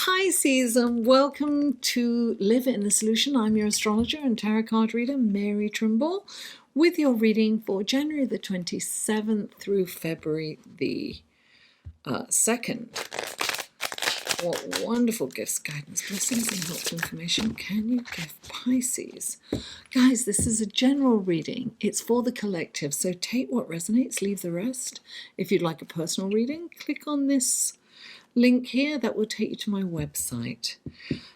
Pisces, and welcome to Live in the Solution. I'm your astrologer and tarot card reader, Mary Trimble, with your reading for January the 27th through February the 2nd. What wonderful gifts, guidance, blessings, and helpful information can you give Pisces? Guys, this is a general reading. It's for the collective, so take what resonates, leave the rest. If you'd like a personal reading, click on this link here that will take you to my website.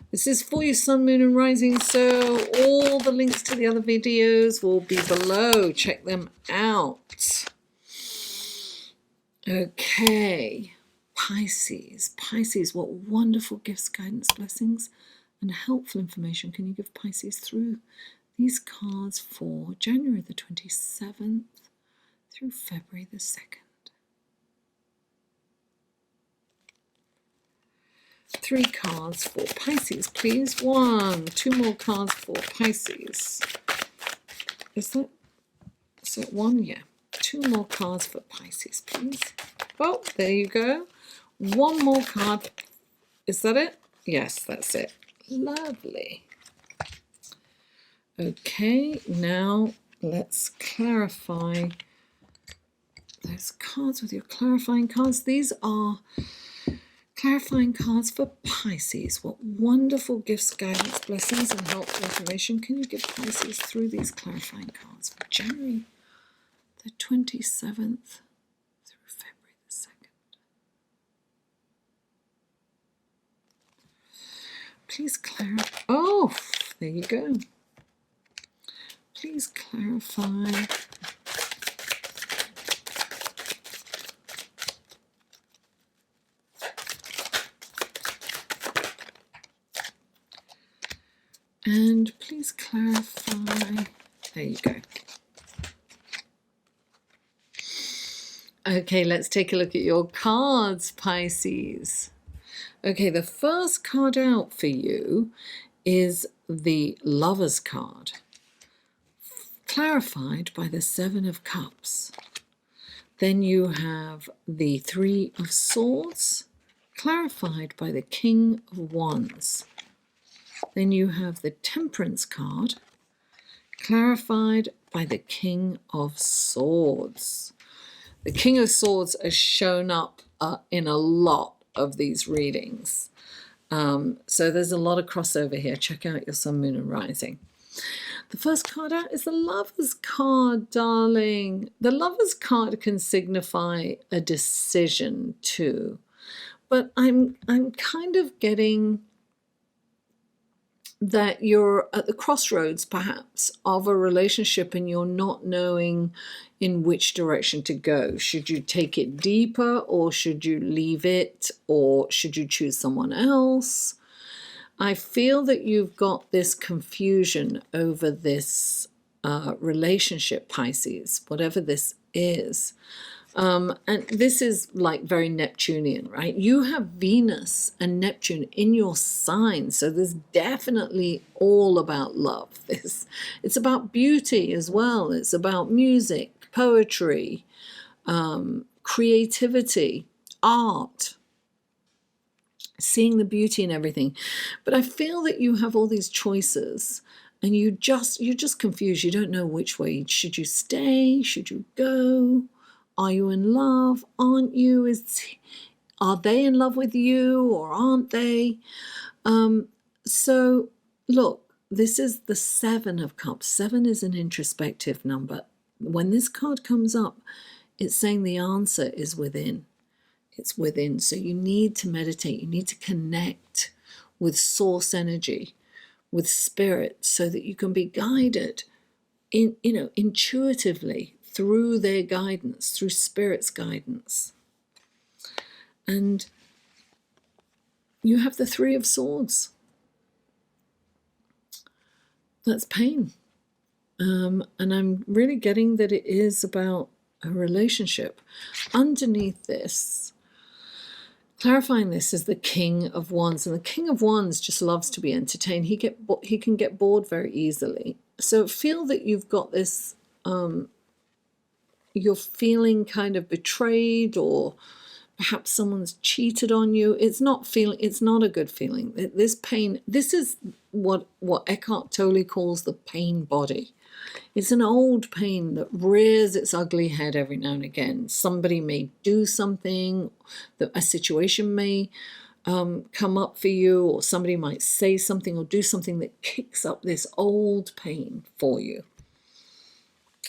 This is for your sun, moon, and rising, so all the links to the other videos will be below. Check them out. Okay, Pisces, what wonderful gifts, guidance, blessings, and helpful information can you give Pisces through these cards for January the 27th through February the 2nd? 3 cards for Pisces, please. 2 more cards for Pisces. Is that 1? Yeah. 2 more cards for Pisces, please. Oh, there you go. 1 more card. Is that it? Yes, that's it. Lovely. Okay, now let's clarify those cards with your clarifying cards. These are clarifying cards for Pisces. What wonderful gifts, guidance, blessings, and helpful information can you give Pisces through these clarifying cards for January the 27th through February the 2nd? Please clarify. Oh, there you go. Please clarify. And please clarify. There you go. Okay, let's take a look at your cards, Pisces. Okay, the first card out for you is the Lover's card, clarified by the 7 of Cups. Then you have the 3 of Swords, clarified by the King of Wands. Then you have the Temperance card, clarified by the King of Swords. The King of Swords has shown up in a lot of these readings. So there's a lot of crossover here. Check out your sun, moon, and rising. The first card out is the Lover's card, darling. The Lover's card can signify a decision too. But I'm kind of getting that you're at the crossroads perhaps of a relationship and you're not knowing in which direction to go. Should you take it deeper, or should you leave it, or should you choose someone else? I feel that you've got this confusion over this relationship, Pisces, whatever this is. And this is like very Neptunian, right? You have Venus and Neptune in your sign, so there's definitely all about love. It's about beauty as well. It's about music, poetry, creativity, art, seeing the beauty in everything. But I feel that you have all these choices and you're just confused. You don't know which way. Should you stay? Should you go? Are you in love? Aren't you? Are they in love with you, or aren't they? So look, this is the 7 of Cups. 7 is an introspective number. When this card comes up, it's saying the answer is within. It's within. So you need to meditate. You need to connect with source energy, with spirit, so that you can be guided intuitively through their guidance, through spirit's guidance. And you have the 3 of Swords. That's pain. And I'm really getting that it is about a relationship. Underneath this, clarifying this, is the King of Wands. And the King of Wands just loves to be entertained. He can get bored very easily. So feel that you've got this... you're feeling kind of betrayed, or Perhaps someone's cheated on you. It's not a good feeling. This pain, this is what Eckhart Tolle calls the pain body. It's an old pain that rears its ugly head every now and again. Somebody may do something, that a situation may come up for you, or somebody might say something or do something that kicks up this old pain for you.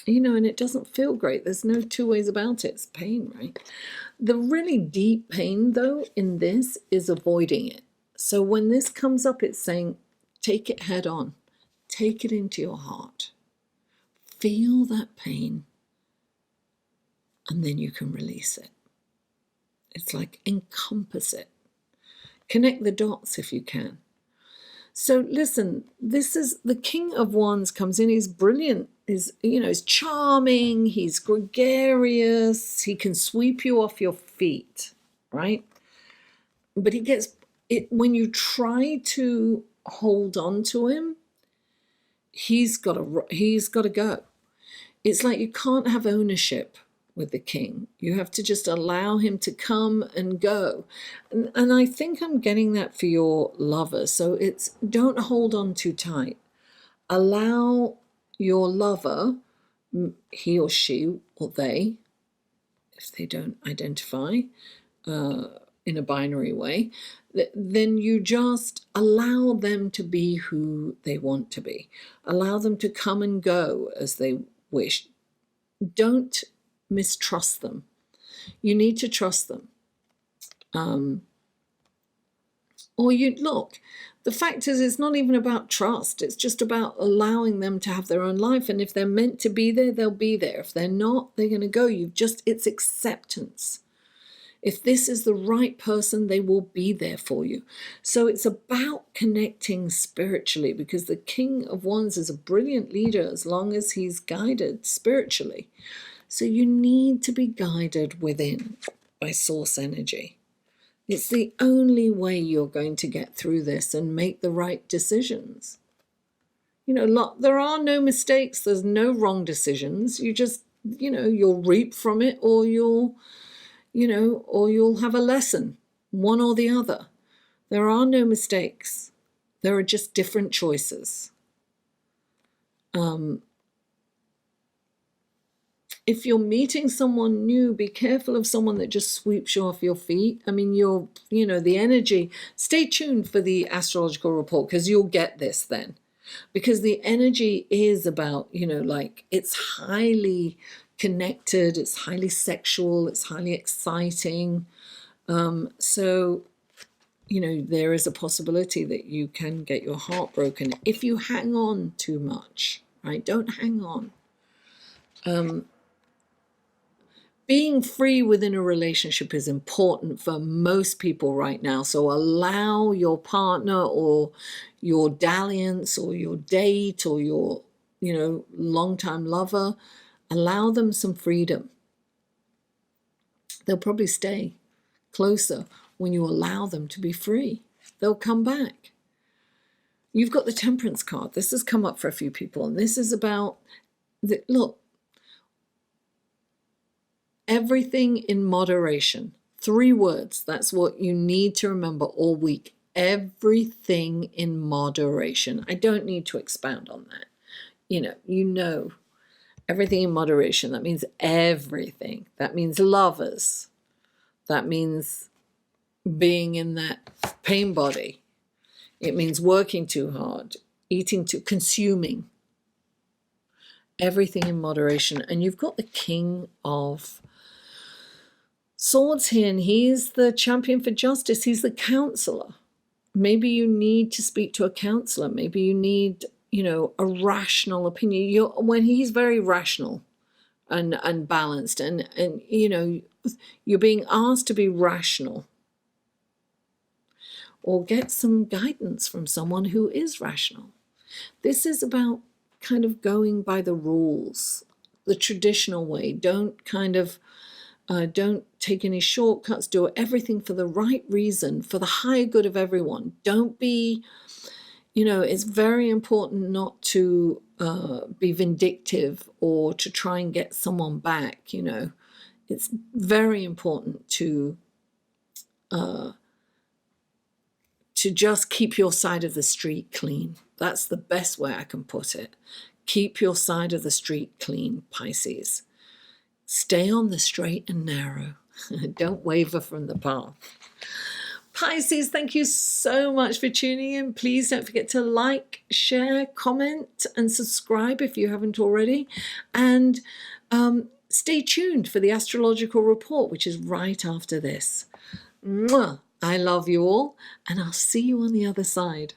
And it doesn't feel great. There's no two ways about it. It's pain, right? The really deep pain, though, in this is avoiding it. So when this comes up, it's saying, take it head on. Take it into your heart. Feel that pain, and then you can release it. It's like encompass it. Connect the dots if you can. So listen, this is the King of Wands comes in. He's brilliant. He's charming. He's gregarious. He can sweep you off your feet, right? But he gets it when you try to hold on to him. He's got to go. It's like you can't have ownership with the king. You have to just allow him to come and go. And I think I'm getting that for your lover. So it's don't hold on too tight. Allow your lover, he or she or they, if they don't identify in a binary way, then you just allow them to be who they want to be. Allow them to come and go as they wish. Don't mistrust them. You need to trust them. The fact is, it's not even about trust. It's just about allowing them to have their own life. And if they're meant to be there, they'll be there. If they're not, they're going to go. It's acceptance. If this is the right person, they will be there for you. So it's about connecting spiritually, because the King of Wands is a brilliant leader as long as he's guided spiritually. So you need to be guided within by source energy. It's the only way you're going to get through this and make the right decisions. There are no mistakes. There's no wrong decisions. You just, you'll reap from it, or you'll have a lesson, one or the other. There are no mistakes. There are just different choices. If you're meeting someone new, be careful of someone that just sweeps you off your feet. I mean, the energy, stay tuned for the astrological report, because you'll get this then. Because the energy is about, it's highly connected, it's highly sexual, it's highly exciting. So there is a possibility that you can get your heart broken if you hang on too much, right? Don't hang on. Being free within a relationship is important for most people right now. So allow your partner or your dalliance or your date or your, long-time lover, allow them some freedom. They'll probably stay closer when you allow them to be free. They'll come back. You've got the Temperance card. This has come up for a few people, and this is about everything in moderation. 3 words. That's what you need to remember all week. Everything in moderation. I don't need to expound on that. Everything in moderation. That means everything. That means lovers. That means being in that pain body. It means working too hard, consuming. Everything in moderation. And you've got the King of Swords here, and he's the champion for justice. He's the counselor. Maybe you need to speak to a counselor. Maybe you need, a rational opinion. When he's very rational and balanced, and you're being asked to be rational, or get some guidance from someone who is rational. This is about kind of going by the rules, the traditional way. Don't take any shortcuts. Do everything for the right reason, for the higher good of everyone. Don't be, it's very important not to be vindictive or to try and get someone back. It's very important to to just keep your side of the street clean. That's the best way I can put it. Keep your side of the street clean, Pisces. Stay on the straight and narrow. Don't waver from the path. Pisces, thank you so much for tuning in. Please don't forget to like, share, comment, and subscribe if you haven't already. And stay tuned for the astrological report, which is right after this. Mwah! I love you all, and I'll see you on the other side.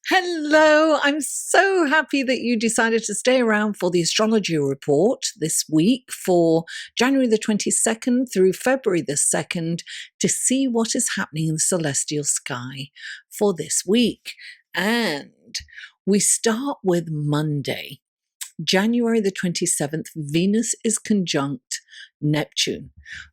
Hello, I'm so happy that you decided to stay around for the astrology report this week for January the 22nd through February the 2nd to see what is happening in the celestial sky for this week. And we start with Monday. January the 27th, Venus is conjunct Neptune.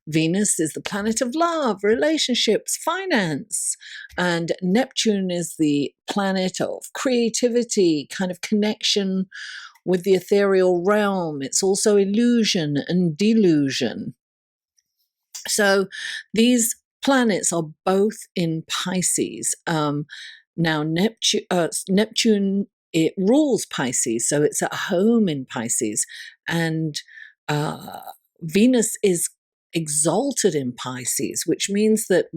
Venus is the planet of love, relationships, finance, and Neptune is the planet of creativity, kind of connection with the ethereal realm. It's also illusion and delusion. So these planets are both in Pisces. Now, Neptune, it rules Pisces, so it's at home in Pisces, and Venus is exalted in Pisces, which means that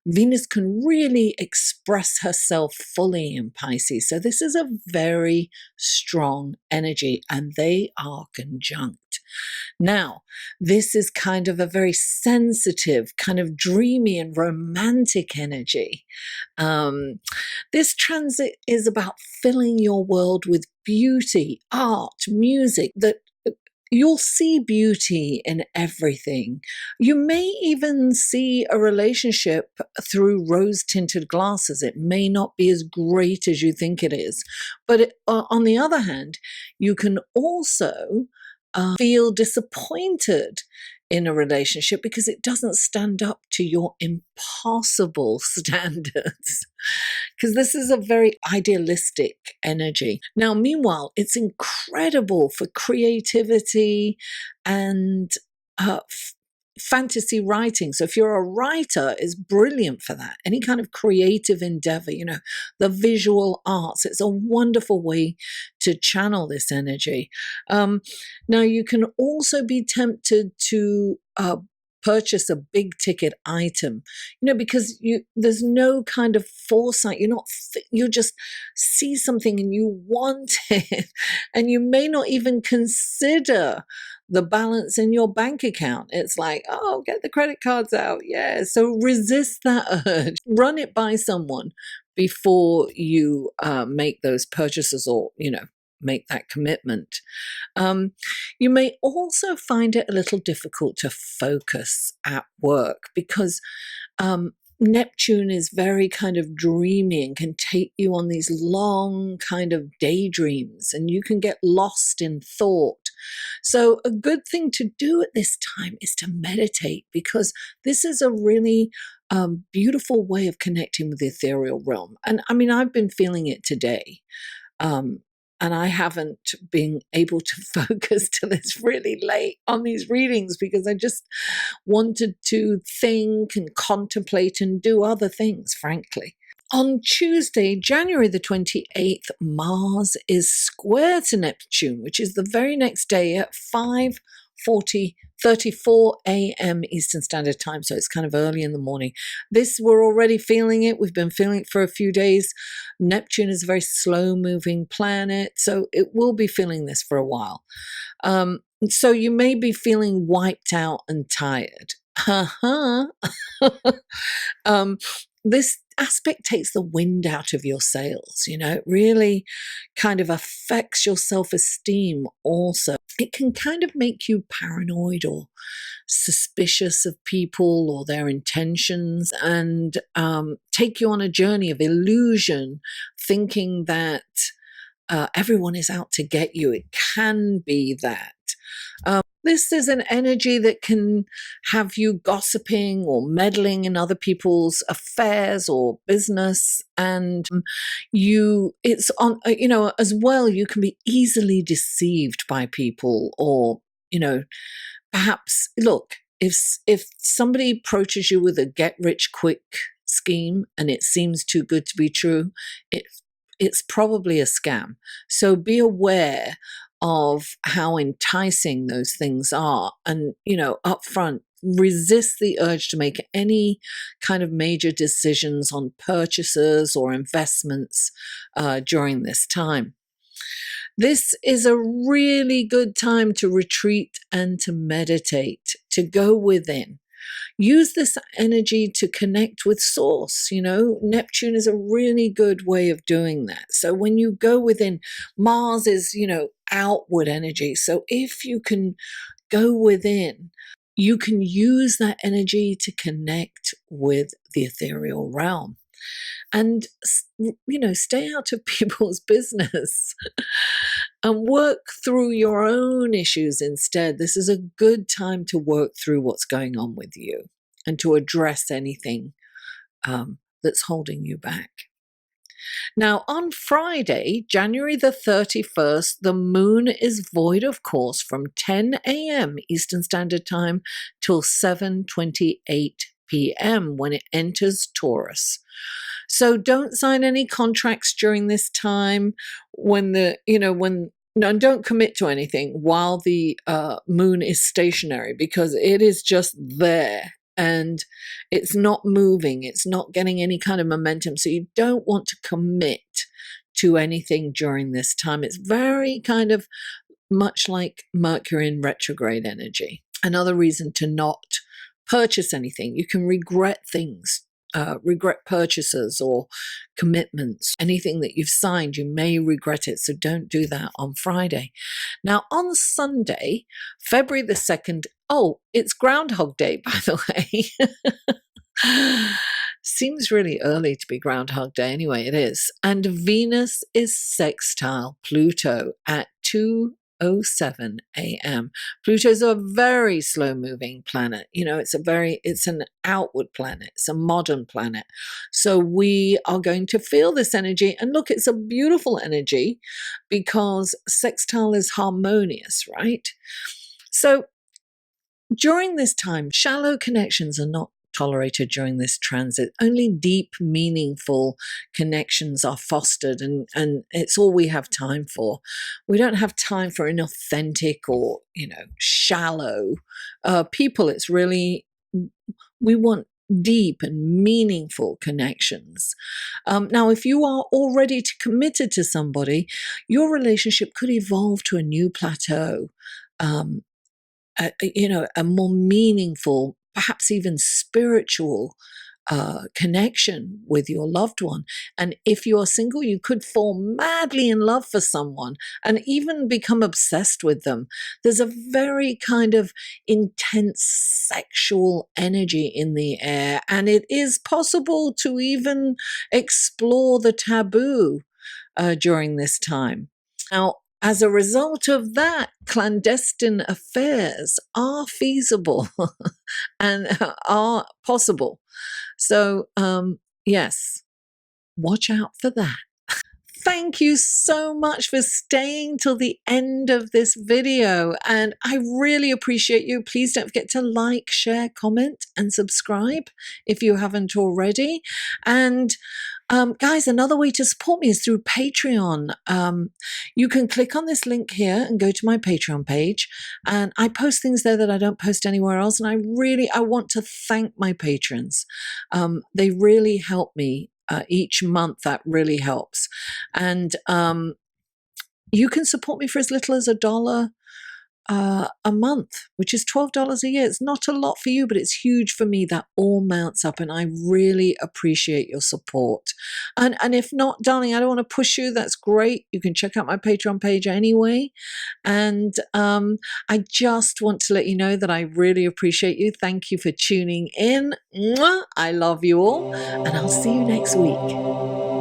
Venus can really express herself fully in Pisces. So this is a very strong energy, and they are conjunct. Now, this is kind of a very sensitive, kind of dreamy and romantic energy. This transit is about filling your world with beauty, art, music, that you'll see beauty in everything. You may even see a relationship through rose-tinted glasses. It may not be as great as you think it is. But on the other hand, you can also feel disappointed in a relationship because it doesn't stand up to your impossible standards. Because this is a very idealistic energy. Now, meanwhile, it's incredible for creativity and fantasy writing. So if you're a writer, it's brilliant for that. Any kind of creative endeavor, the visual arts, it's a wonderful way to channel this energy. Now, you can also be tempted to purchase a big ticket item, because there's no kind of foresight. You just see something and you want it, and you may not even consider the balance in your bank account. It's like, oh, get the credit cards out. Yeah. So resist that urge. Run it by someone before you make those purchases or, make that commitment. You may also find it a little difficult to focus at work because Neptune is very kind of dreamy and can take you on these long kind of daydreams, and you can get lost in thought. So a good thing to do at this time is to meditate, because this is a really beautiful way of connecting with the ethereal realm. And I mean, I've been feeling it today. And I haven't been able to focus till it's really late on these readings because I just wanted to think and contemplate and do other things, frankly. On Tuesday, January the 28th, Mars is square to Neptune, which is the very next day at 5:34 a.m. Eastern Standard Time, so it's kind of early in the morning. We're already feeling it. We've been feeling it for a few days. Neptune is a very slow-moving planet, so it will be feeling this for a while. So you may be feeling wiped out and tired. This aspect takes the wind out of your sails, it really kind of affects your self-esteem also. It can kind of make you paranoid or suspicious of people or their intentions, and take you on a journey of illusion, thinking that everyone is out to get you. It can be that. This is an energy that can have you gossiping or meddling in other people's affairs or business, and it's on, as well, you can be easily deceived by people, or, perhaps, look, if somebody approaches you with a get rich quick scheme and it seems too good to be true, it's probably a scam. So be aware of how enticing those things are, and up front, resist the urge to make any kind of major decisions on purchases or investments during this time. This is a really good time to retreat and to meditate, to go within. Use this energy to connect with source. Neptune is a really good way of doing that. So when you go within, Mars is, outward energy. So if you can go within, you can use that energy to connect with the ethereal realm. And, stay out of people's business and work through your own issues instead. This is a good time to work through what's going on with you and to address anything that's holding you back. Now, on Friday, January the 31st, the moon is void of course from 10 a.m. Eastern Standard Time till 7:28 p.m. when it enters Taurus. So don't sign any contracts during this time and don't commit to anything while the moon is stationary, because it is just there and it's not moving. It's not getting any kind of momentum. So you don't want to commit to anything during this time. It's very kind of much like Mercury in retrograde energy. Another reason to not purchase anything. You can regret things. Regret purchases or commitments. Anything that you've signed, you may regret it, so don't do that on Friday. Now, on Sunday, February the 2nd, it's Groundhog Day, by the way. Seems really early to be Groundhog Day. Anyway, it is. And Venus is sextile Pluto at 2:07 a.m. Pluto's a very slow-moving planet. It's an outward planet. It's a modern planet. So we are going to feel this energy. And look, it's a beautiful energy because sextile is harmonious, right? So during this time, shallow connections are not tolerated during this transit. Only deep, meaningful connections are fostered, and it's all we have time for. We don't have time for inauthentic or, shallow people. It's really, we want deep and meaningful connections. Now, if you are already committed to somebody, your relationship could evolve to a new plateau, a more meaningful, perhaps even spiritual connection with your loved one. And if you are single, you could fall madly in love for someone and even become obsessed with them. There's a very kind of intense sexual energy in the air, and it is possible to even explore the taboo during this time. Now, as a result of that, clandestine affairs are feasible and are possible. So, yes, watch out for that. Thank you so much for staying till the end of this video, and I really appreciate you. Please don't forget to like, share, comment, and subscribe if you haven't already. And guys, another way to support me is through Patreon. You can click on this link here and go to my Patreon page, and I post things there that I don't post anywhere else. And I want to thank my patrons. They really help me each month. That really helps. And you can support me for as little as $1 a month, which is $12 a year. It's not a lot for you, but it's huge for me. That all mounts up, and I really appreciate your support. And if not, darling, I don't want to push you. That's great. You can check out my Patreon page anyway. And I just want to let you know that I really appreciate you. Thank you for tuning in. Mwah! I love you all, and I'll see you next week.